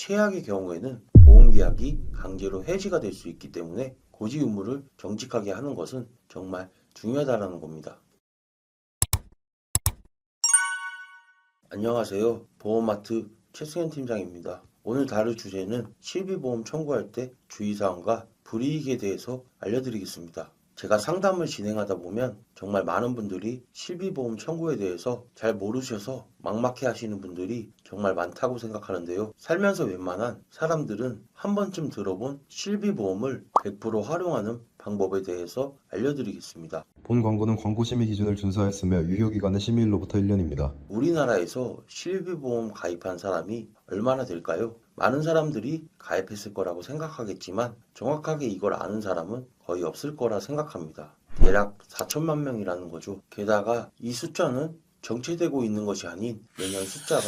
최악의 경우에는 보험계약이 강제로 해지가 될 수 있기 때문에 고지 의무를 정직하게 하는 것은 정말 중요하다는 겁니다. 안녕하세요. 보험마트 최승현 팀장입니다. 오늘 다룰 주제는 실비보험 청구할 때 주의사항과 불이익에 대해서 알려드리겠습니다. 제가 상담을 진행하다 보면 정말 많은 분들이 실비보험 청구에 대해서 잘 모르셔서 막막해 하시는 분들이 정말 많다고 생각하는데요. 살면서 웬만한 사람들은 한 번쯤 들어본 실비보험을 100% 활용하는 방법에 대해서 알려드리겠습니다. 본 광고는 광고 심의 기준을 준수하였으며 유효기간은 심의일로부터 1년입니다. 우리나라에서 실비보험 가입한 사람이 얼마나 될까요? 많은 사람들이 가입했을 거라고 생각하겠지만 정확하게 이걸 아는 사람은 거의 없을 거라 생각합니다. 대략 4천만 명이라는 거죠. 게다가 이 숫자는 정체되고 있는 것이 아닌 매년 숫자가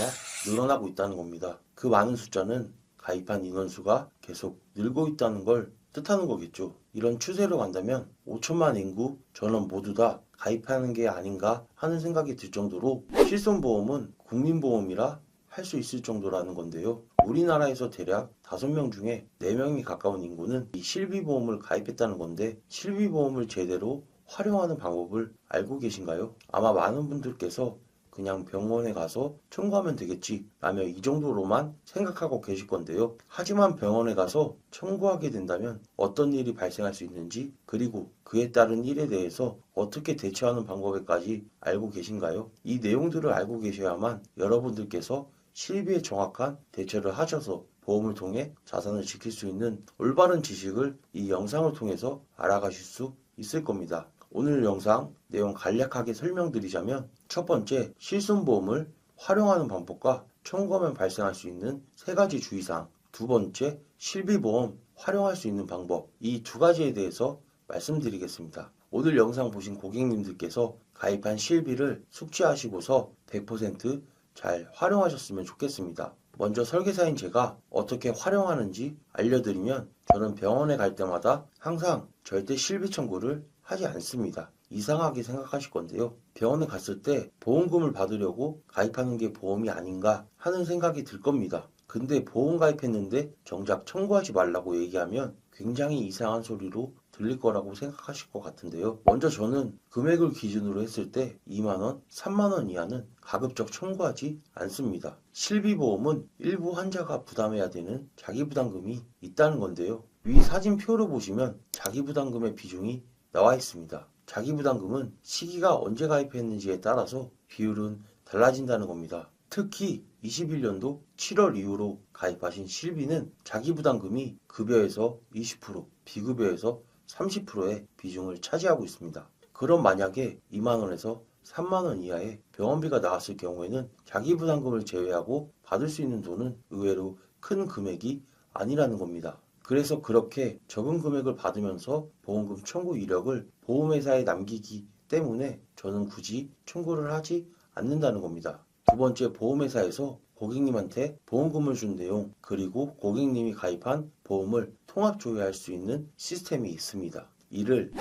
늘어나고 있다는 겁니다. 그 많은 숫자는 가입한 인원수가 계속 늘고 있다는 걸 뜻하는 거겠죠. 이런 추세로 간다면 5천만 인구 전원 모두 다 가입하는 게 아닌가 하는 생각이 들 정도로 실손보험은 국민보험이라 할 수 있을 정도라는 건데요. 우리나라에서 대략 5명 중에 4명이 가까운 인구는 이 실비보험을 가입했다는 건데 실비보험을 제대로 활용하는 방법을 알고 계신가요? 아마 많은 분들께서 그냥 병원에 가서 청구하면 되겠지 라며 이 정도로만 생각하고 계실 건데요. 하지만 병원에 가서 청구하게 된다면 어떤 일이 발생할 수 있는지 그리고 그에 따른 일에 대해서 어떻게 대처하는 방법에까지 알고 계신가요? 이 내용들을 알고 계셔야만 여러분들께서 실비에 정확한 대처를 하셔서 보험을 통해 자산을 지킬 수 있는 올바른 지식을 이 영상을 통해서 알아가실 수 있을 겁니다. 오늘 영상 내용 간략하게 설명드리자면 첫 번째, 실손보험을 활용하는 방법과 청구하면 발생할 수 있는 3가지 주의사항. 두 번째, 실비보험 활용할 수 있는 방법. 이 2가지에 대해서 말씀드리겠습니다. 오늘 영상 보신 고객님들께서 가입한 실비를 숙지하시고서 100% 잘 활용하셨으면 좋겠습니다. 먼저 설계사인 제가 어떻게 활용하는지 알려드리면 저는 병원에 갈 때마다 항상 절대 실비 청구를 하지 않습니다. 이상하게 생각하실 건데요. 병원에 갔을 때 보험금을 받으려고 가입하는 게 보험이 아닌가 하는 생각이 들 겁니다. 근데 보험 가입했는데 정작 청구하지 말라고 얘기하면 굉장히 이상한 소리로 들릴 거라고 생각하실 것 같은데요. 먼저 저는 금액을 기준으로 했을 때 2만원, 3만원 이하는 가급적 청구하지 않습니다. 실비보험은 일부 환자가 부담해야 되는 자기부담금이 있다는 건데요. 위 사진표로 보시면 자기부담금의 비중이 나와 있습니다. 자기부담금은 시기가 언제 가입했는지에 따라서 비율은 달라진다는 겁니다. 특히 21년도 7월 이후로 가입하신 실비는 자기부담금이 급여에서 20%, 비급여에서 30%의 비중을 차지하고 있습니다. 그럼 만약에 2만원에서 3만원 이하의 병원비가 나왔을 경우에는 자기부담금을 제외하고 받을 수 있는 돈은 의외로 큰 금액이 아니라는 겁니다. 그래서 그렇게 적은 금액을 받으면서 보험금 청구 이력을 보험회사에 남기기 때문에 저는 굳이 청구를 하지 않는다는 겁니다. 두 번째, 보험회사에서 고객님한테 보험금을 준 내용 그리고 고객님이 가입한 보험을 통합 조회할 수 있는 시스템이 있습니다. 이를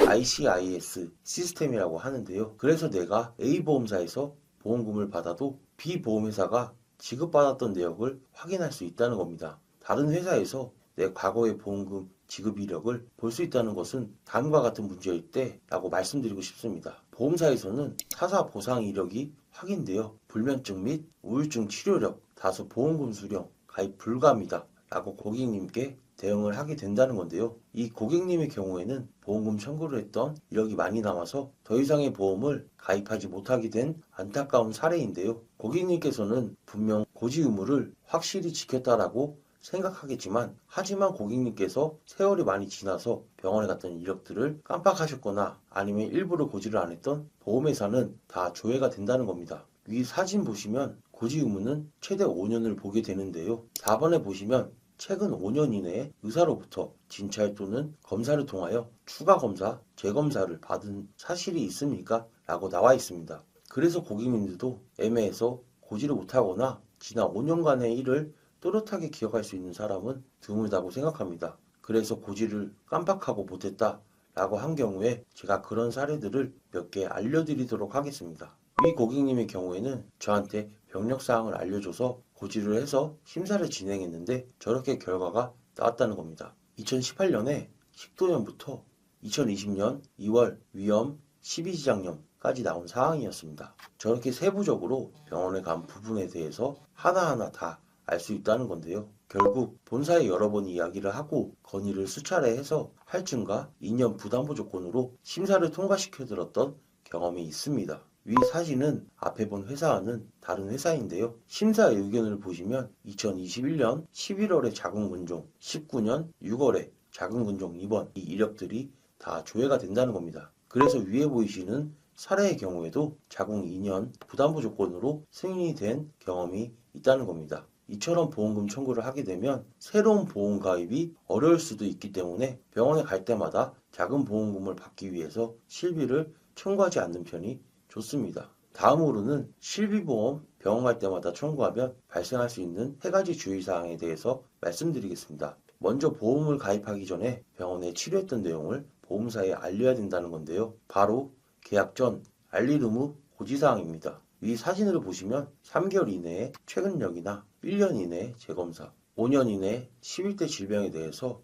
ICIS 시스템이라고 하는데요. 그래서 내가 A보험사에서 보험금을 받아도 B보험회사가 지급받았던 내역을 확인할 수 있다는 겁니다. 다른 회사에서 내 과거의 보험금 지급 이력을 볼 수 있다는 것은 다음과 같은 문제일 때 라고 말씀드리고 싶습니다. 보험사에서는 타사 보상 이력이 확인되어 불면증 및 우울증 치료력, 다소 보험금 수령, 가입 불가합니다 라고 고객님께 대응을 하게 된다는 건데요. 이 고객님의 경우에는 보험금 청구를 했던 이력이 많이 남아서 더 이상의 보험을 가입하지 못하게 된 안타까운 사례인데요. 고객님께서는 분명 고지 의무를 확실히 지켰다라고 생각하겠지만 하지만 고객님께서 세월이 많이 지나서 병원에 갔던 이력들을 깜빡하셨거나 아니면 일부러 고지를 안 했던 보험회사는 다 조회가 된다는 겁니다. 위 사진 보시면 고지 의무는 최대 5년을 보게 되는데요. 4번에 보시면 최근 5년 이내에 의사로부터 진찰 또는 검사를 통하여 추가 검사, 재검사를 받은 사실이 있습니까? 라고 나와 있습니다. 그래서 고객님들도 애매해서 고지를 못하거나 지난 5년간의 일을 또렷하게 기억할 수 있는 사람은 드물다고 생각합니다. 그래서 고지를 깜빡하고 못했다 라고 한 경우에 제가 그런 사례들을 몇 개 알려드리도록 하겠습니다. 위 고객님의 경우에는 저한테 병력 사항을 알려줘서 고지를 해서 심사를 진행했는데 저렇게 결과가 나왔다는 겁니다. 2018년에 식도염부터 2020년 2월 위염, 십이지장염까지 나온 사항이었습니다. 저렇게 세부적으로 병원에 간 부분에 대해서 하나하나 다 알 수 있다는 건데요. 결국 본사에 여러 번 이야기를 하고 건의를 수차례 해서 할증과 2년 부담보 조건으로 심사를 통과시켜 들었던 경험이 있습니다. 위 사진은 앞에 본 회사와는 다른 회사인데요. 심사 의견을 보시면 2021년 11월에 자궁근종, 19년 6월에 자궁근종 입원 이 이력들이 다 조회가 된다는 겁니다. 그래서 위에 보이시는 사례의 경우에도 자궁 2년 부담보 조건으로 승인이 된 경험이 있다는 겁니다. 이처럼 보험금 청구를 하게 되면 새로운 보험 가입이 어려울 수도 있기 때문에 병원에 갈 때마다 작은 보험금을 받기 위해서 실비를 청구하지 않는 편이 좋습니다. 다음으로는 실비보험 병원 갈 때마다 청구하면 발생할 수 있는 3가지 주의사항에 대해서 말씀드리겠습니다. 먼저 보험을 가입하기 전에 병원에 치료했던 내용을 보험사에 알려야 된다는 건데요. 바로 계약 전 알릴 의무 고지사항입니다. 위 사진을 보시면 3개월 이내에 최근력이나 1년 이내 재검사, 5년 이내 11대 질병에 대해서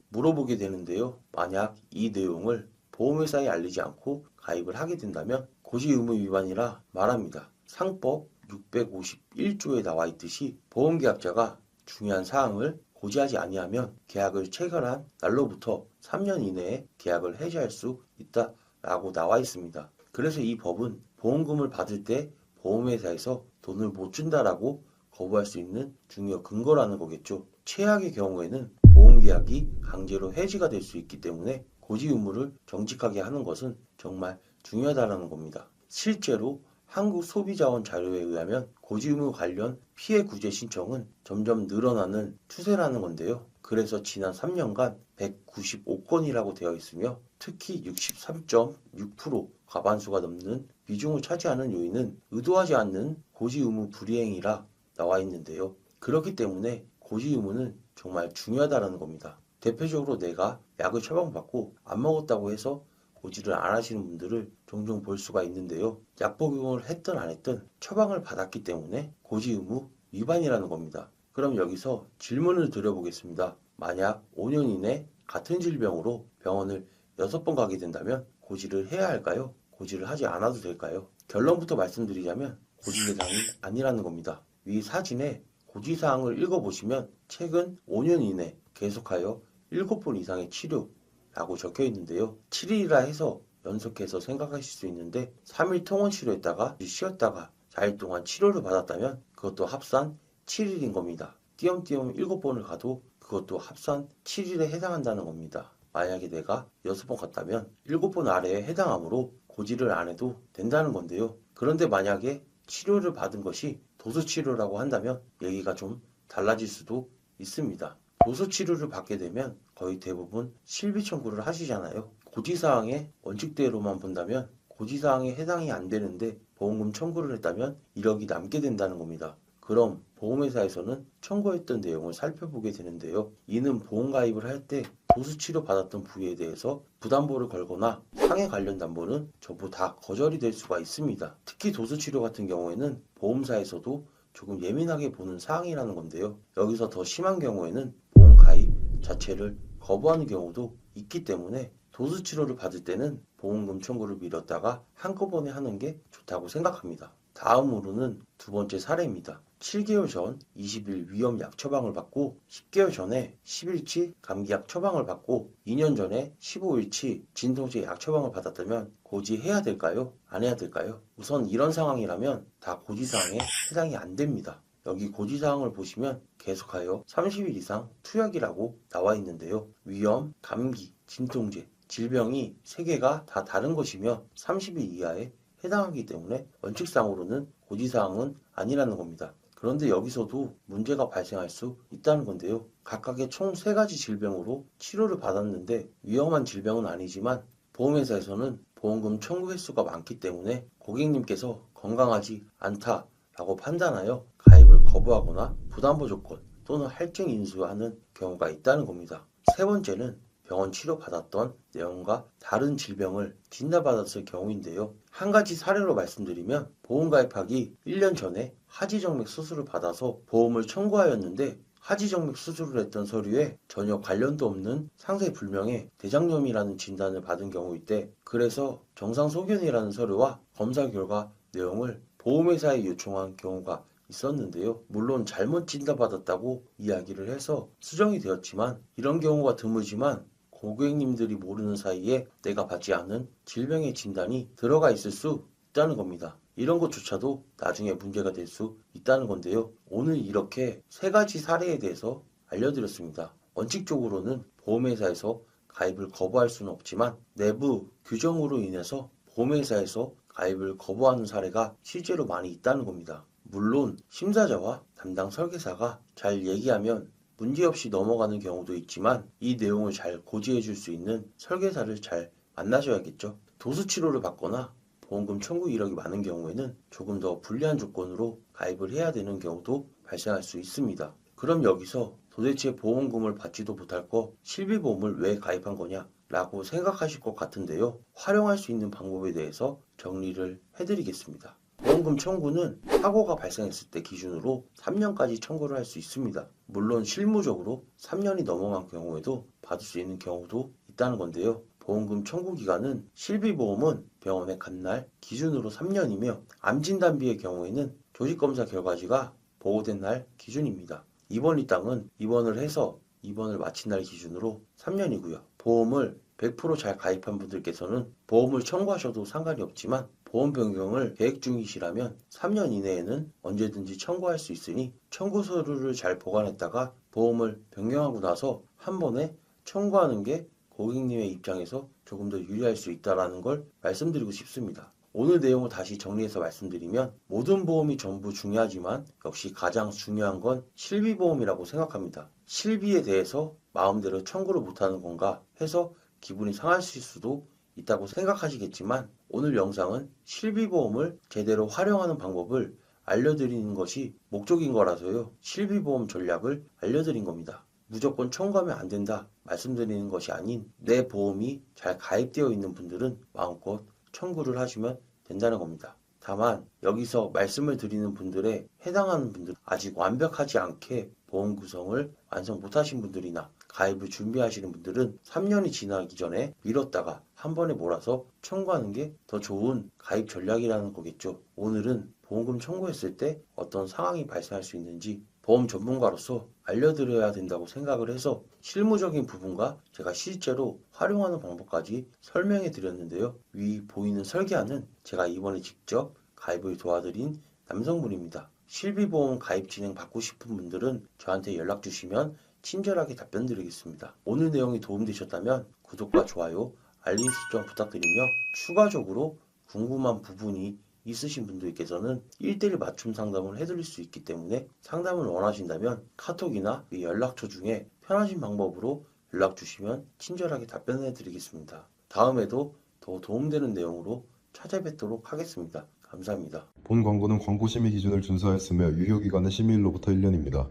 물어보게 되는데요. 만약 이 내용을 보험회사에 알리지 않고 가입을 하게 된다면 고지 의무 위반이라 말합니다. 상법 651조에 나와 있듯이 보험계약자가 중요한 사항을 고지하지 아니하면 계약을 체결한 날로부터 3년 이내에 계약을 해지할 수 있다라고 나와 있습니다. 그래서 이 법은 보험금을 받을 때 보험회사에서 돈을 못 준다라고 거부할 수 있는 중요 근거라는 거겠죠. 최악의 경우에는 보험계약이 강제로 해지가 될 수 있기 때문에 고지 의무를 정직하게 하는 것은 정말 중요하다는 겁니다. 실제로 한국소비자원 자료에 의하면 고지 의무 관련 피해 구제 신청은 점점 늘어나는 추세라는 건데요. 그래서 지난 3년간 195건이라고 되어 있으며 특히 63.6% 과반수가 넘는 비중을 차지하는 요인은 의도하지 않는 고지 의무 불이행이라 나와 있는데요. 그렇기 때문에 고지 의무는 정말 중요하다는 겁니다. 대표적으로 내가 약을 처방받고 안 먹었다고 해서 고지를 안 하시는 분들을 종종 볼 수가 있는데요. 약 복용을 했든 안 했든 처방을 받았기 때문에 고지 의무 위반이라는 겁니다. 그럼 여기서 질문을 드려보겠습니다. 만약 5년 이내 같은 질병으로 병원을 6번 가게 된다면 고지를 해야 할까요? 고지를 하지 않아도 될까요? 결론부터 말씀드리자면 고지 대상이 아니라는 겁니다. 위 사진에 고지사항을 읽어보시면 최근 5년 이내 계속하여 7번 이상의 치료라고 적혀 있는데요. 7일이라 해서 연속해서 생각하실 수 있는데 3일 통원 치료했다가 쉬었다가 4일 동안 치료를 받았다면 그것도 합산 7일인 겁니다. 띄엄띄엄 7번을 가도 그것도 합산 7일에 해당한다는 겁니다. 만약에 내가 6번 갔다면 7번 아래에 해당하므로 고지를 안 해도 된다는 건데요. 그런데 만약에 치료를 받은 것이 도수치료라고 한다면 얘기가 좀 달라질 수도 있습니다. 도수치료를 받게 되면 거의 대부분 실비 청구를 하시잖아요. 고지사항의 원칙대로만 본다면 고지사항에 해당이 안 되는데 보험금 청구를 했다면 이력이 남게 된다는 겁니다. 그럼 보험회사에서는 청구했던 내용을 살펴보게 되는데요. 이는 보험 가입을 할 때 도수치료 받았던 부위에 대해서 부담보를 걸거나 상해 관련 담보는 전부 다 거절이 될 수가 있습니다. 특히 도수치료 같은 경우에는 보험사에서도 조금 예민하게 보는 사항이라는 건데요. 여기서 더 심한 경우에는 보험 가입 자체를 거부하는 경우도 있기 때문에 도수치료를 받을 때는 보험금 청구를 미뤘다가 한꺼번에 하는 게 좋다고 생각합니다. 다음으로는 두 번째 사례입니다. 7개월 전 20일 위염 약 처방을 받고 10개월 전에 10일치 감기약 처방을 받고 2년 전에 15일치 진통제 약 처방을 받았다면 고지해야 될까요? 안 해야 될까요? 우선 이런 상황이라면 다 고지사항에 해당이 안 됩니다. 여기 고지사항을 보시면 계속하여 30일 이상 투약이라고 나와 있는데요. 위염, 감기, 진통제, 질병이 3개가 다 다른 것이며 30일 이하에 해당하기 때문에 원칙상으로는 고지사항은 아니라는 겁니다. 그런데 여기서도 문제가 발생할 수 있다는 건데요. 각각의 총 3가지 질병으로 치료를 받았는데 위험한 질병은 아니지만 보험회사에서는 보험금 청구 횟수가 많기 때문에 고객님께서 건강하지 않다라고 판단하여 가입을 거부하거나 부담보 조건 또는 할증 인수하는 경우가 있다는 겁니다. 세 번째는 병원 치료받았던 내용과 다른 질병을 진단받았을 경우인데요. 한 가지 사례로 말씀드리면 보험 가입하기 1년 전에 하지정맥 수술을 받아서 보험을 청구하였는데 하지정맥 수술을 했던 서류에 전혀 관련도 없는 상세불명의 대장염이라는 진단을 받은 경우일 때 그래서 정상소견이라는 서류와 검사 결과 내용을 보험회사에 요청한 경우가 있었는데요. 물론 잘못 진단받았다고 이야기를 해서 수정이 되었지만 이런 경우가 드물지만 고객님들이 모르는 사이에 내가 받지 않은 질병의 진단이 들어가 있을 수 있다는 겁니다. 이런 것조차도 나중에 문제가 될 수 있다는 건데요. 오늘 이렇게 세 가지 사례에 대해서 알려드렸습니다. 원칙적으로는 보험회사에서 가입을 거부할 수는 없지만 내부 규정으로 인해서 보험회사에서 가입을 거부하는 사례가 실제로 많이 있다는 겁니다. 물론 심사자와 담당 설계사가 잘 얘기하면 문제없이 넘어가는 경우도 있지만 이 내용을 잘 고지해 줄 수 있는 설계사를 잘 만나셔야겠죠. 도수치료를 받거나 보험금 청구 이력이 많은 경우에는 조금 더 불리한 조건으로 가입을 해야 되는 경우도 발생할 수 있습니다. 그럼 여기서 도대체 보험금을 받지도 못할 거 실비보험을 왜 가입한 거냐 라고 생각하실 것 같은데요. 활용할 수 있는 방법에 대해서 정리를 해드리겠습니다. 보험금 청구는 사고가 발생했을 때 기준으로 3년까지 청구를 할 수 있습니다. 물론 실무적으로 3년이 넘어간 경우에도 받을 수 있는 경우도 있다는 건데요. 보험금 청구 기간은 실비보험은 병원에 간 날 기준으로 3년이며 암진단비의 경우에는 조직검사 결과지가 보고된 날 기준입니다. 입원 입당은 입원을 해서 입원을 마친 날 기준으로 3년이고요. 보험을 100% 잘 가입한 분들께서는 보험을 청구하셔도 상관이 없지만 보험 변경을 계획 중이시라면 3년 이내에는 언제든지 청구할 수 있으니 청구 서류를 잘 보관했다가 보험을 변경하고 나서 한 번에 청구하는 게 고객님의 입장에서 조금 더 유리할 수 있다는 걸 말씀드리고 싶습니다. 오늘 내용을 다시 정리해서 말씀드리면 모든 보험이 전부 중요하지만 역시 가장 중요한 건 실비보험이라고 생각합니다. 실비에 대해서 마음대로 청구를 못하는 건가 해서 기분이 상하실 수도 있다고 생각하시겠지만 오늘 영상은 실비보험을 제대로 활용하는 방법을 알려드리는 것이 목적인 거라서요. 실비보험 전략을 알려드린 겁니다. 무조건 청구하면 안 된다 말씀드리는 것이 아닌 내 보험이 잘 가입되어 있는 분들은 마음껏 청구를 하시면 된다는 겁니다. 다만 여기서 말씀을 드리는 분들에 해당하는 분들 아직 완벽하지 않게 보험 구성을 완성 못하신 분들이나 가입을 준비하시는 분들은 3년이 지나기 전에 미뤘다가 한 번에 몰아서 청구하는 게 더 좋은 가입 전략이라는 거겠죠. 오늘은 보험금 청구했을 때 어떤 상황이 발생할 수 있는지 보험 전문가로서 알려드려야 된다고 생각을 해서 실무적인 부분과 제가 실제로 활용하는 방법까지 설명해 드렸는데요. 위 보이는 설계안은 제가 이번에 직접 가입을 도와드린 남성분입니다. 실비보험 가입 진행 받고 싶은 분들은 저한테 연락 주시면 친절하게 답변 드리겠습니다. 오늘 내용이 도움되셨다면 구독과 좋아요, 알림 설정 부탁드리며 추가적으로 궁금한 부분이 있으신 분들께서는 1대1 맞춤 상담을 해드릴 수 있기 때문에 상담을 원하신다면 카톡이나 이 연락처 중에 편하신 방법으로 연락 주시면 친절하게 답변해 드리겠습니다. 다음에도 더 도움되는 내용으로 찾아뵙도록 하겠습니다. 감사합니다. 본 광고는 광고 심의 기준을 준수하였으며 유효기간은 심의일로부터 1년입니다.